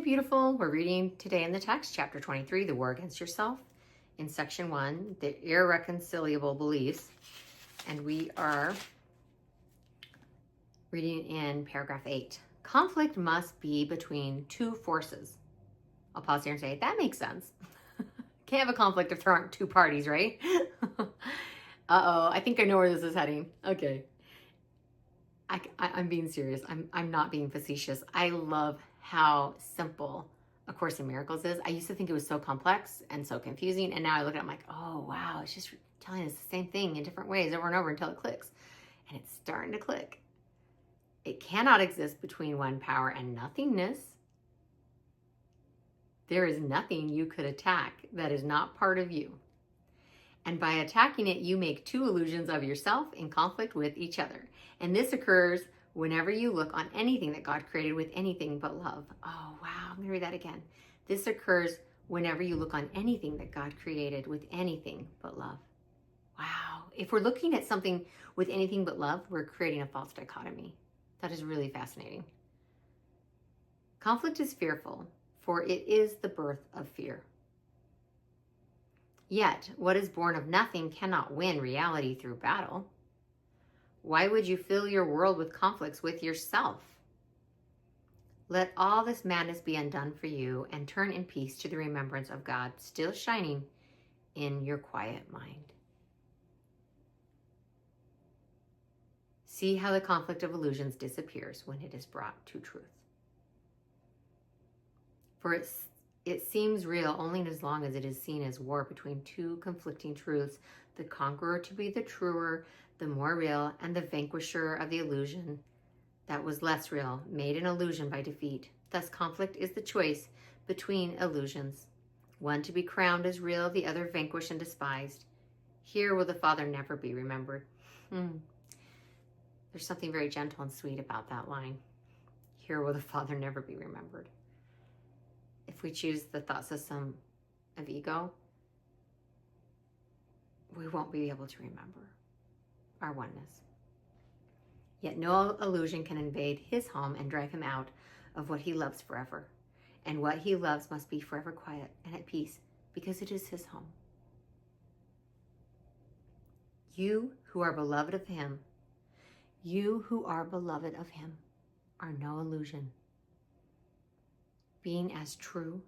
beautiful. We're reading today in the text, chapter 23, the war against yourself. In section 1, the irreconcilable beliefs. And we are reading in paragraph 8. Conflict must be between two forces. I'll pause here and say, that makes sense. Can't have a conflict if there aren't two parties, right? Uh-oh, I think I know where this is heading. Okay. I'm being serious. I'm not being facetious. I love how simple A Course in Miracles is. I used to think it was so complex and so confusing, and now I look at it, I'm like, oh, wow, it's just telling us the same thing in different ways over and over until it clicks. And it's starting to click. It cannot exist between one power and nothingness. There is nothing you could attack that is not part of you. And by attacking it, you make two illusions of yourself in conflict with each other. And this occurs whenever you look on anything that God created with anything but love. Oh, wow. I'm going to read that again. This occurs whenever you look on anything that God created with anything but love. Wow. If we're looking at something with anything but love, we're creating a false dichotomy. That is really fascinating. Conflict is fearful, for it is the birth of fear. Yet, what is born of nothing cannot win reality through battle. Why would you fill your world with conflicts with yourself? Let all this madness be undone for you, and turn in peace to the remembrance of God still shining in your quiet mind. See how the conflict of illusions disappears when it is brought to truth. For it seems real only as long as it is seen as war between two conflicting truths, the conqueror to be the truer, the more real, and the vanquisher of the illusion that was less real, made an illusion by defeat. Thus conflict is the choice between illusions, one to be crowned as real, the other vanquished and despised. Here will the Father never be remembered. There's something very gentle and sweet about that line. Here will the Father never be remembered. If we choose the thought system of ego, we won't be able to remember our oneness. Yet no illusion can invade his home and drive him out of what he loves forever. And what he loves must be forever quiet and at peace, because it is his home. You who are beloved of him, are no illusion, being as true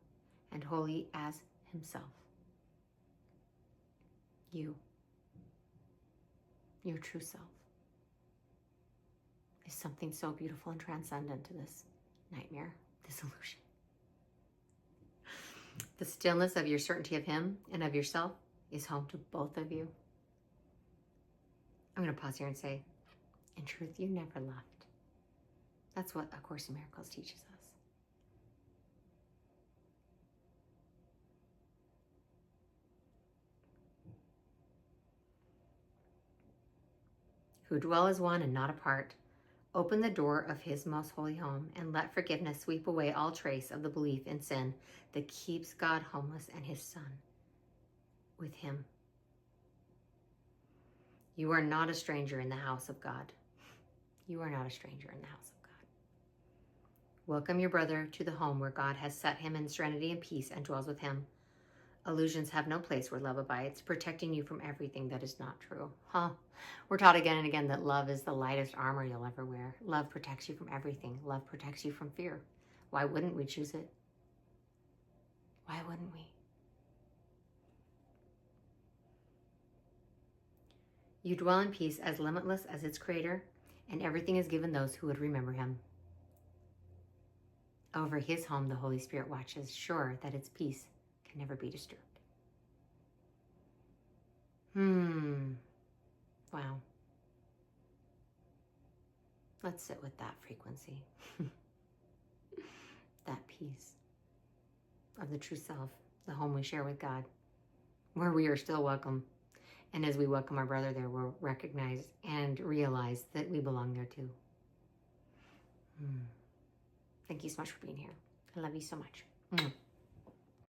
and holy as himself. You, your true self, is something so beautiful and transcendent to this nightmare, this illusion. The stillness of your certainty of him and of yourself is home to both of you. I'm going to pause here and say, in truth, you never left. That's what A Course in Miracles teaches us. Who dwell as one and not apart, open the door of his most holy home and let forgiveness sweep away all trace of the belief in sin that keeps God homeless and his Son with him. You are not a stranger in the house of God. You are not a stranger in the house of God. Welcome your brother to the home where God has set him in serenity and peace and dwells with him. Illusions have no place where love abides, protecting you from everything that is not true. We're taught again and again that love is the lightest armor you'll ever wear. Love protects you from everything. Love protects you from fear. Why wouldn't we choose it? Why wouldn't we? You dwell in peace as limitless as its creator, and everything is given those who would remember him. Over his home, the Holy Spirit watches, sure that its peace can never be disturbed. Wow. Let's sit with that frequency. That peace of the true self, the home we share with God, where we are still welcome. And as we welcome our brother there, we'll recognize and realize that we belong there too. Thank you so much for being here. I love you so much.